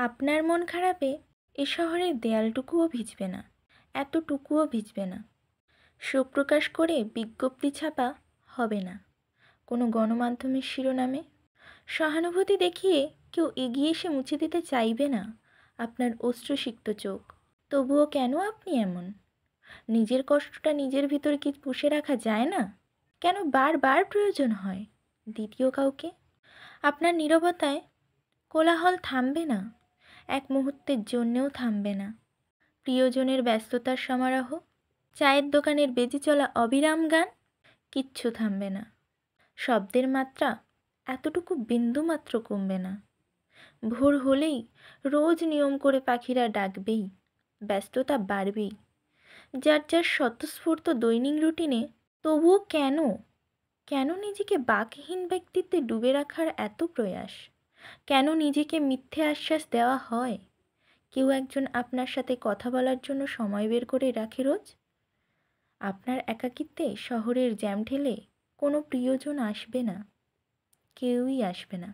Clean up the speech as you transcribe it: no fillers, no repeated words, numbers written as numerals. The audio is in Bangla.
আপনার মন খারাপে এ শহরের দেয়ালটুকুও ভিজবে না, এতটুকুও ভিজবে না। শোক প্রকাশ করে বিজ্ঞপ্তি ছাপা হবে না কোনো গণমাধ্যমের শিরোনামে। সহানুভূতি দেখিয়ে কেউ এগিয়ে এসে মুছে দিতে চাইবে না আপনার অশ্রুসিক্ত চোখ। তবুও কেন আপনি এমন? নিজের কষ্টটা নিজের ভিতর কি পুষে রাখা যায় না? কেন বারবার প্রয়োজন হয় দ্বিতীয় কাউকে? আপনার নীরবতায় কোলাহল থামবে না, এক মুহূর্তের জন্যেও থামবে না। প্রিয়জনের ব্যস্ততার সমারোহ, চায়ের দোকানের বেজে চলা অবিরাম গান, কিচ্ছু থামবে না। শব্দের মাত্রা এতটুকু বিন্দুমাত্র কমবে না। ভোর হলেই রোজ নিয়ম করে পাখিরা ডাকবেই, ব্যস্ততা বাড়বেই যার যার স্বতঃস্ফূর্ত দৈনিক রুটিনে। তবুও কেন, কেন নিজেকে বাকহীন ব্যক্তিত্বে ডুবে রাখার এত প্রয়াস? কেন নিজেকে মিথ্যে আশ্বাস দেওয়া হয় কেউ একজন আপনার সাথে কথা বলার জন্য সময় বের করে রাখে রোজ? আপনার একাকিত্বে শহরের জ্যাম ঠেলে কোনো প্রিয়জন আসবে না, কেউই আসবে না।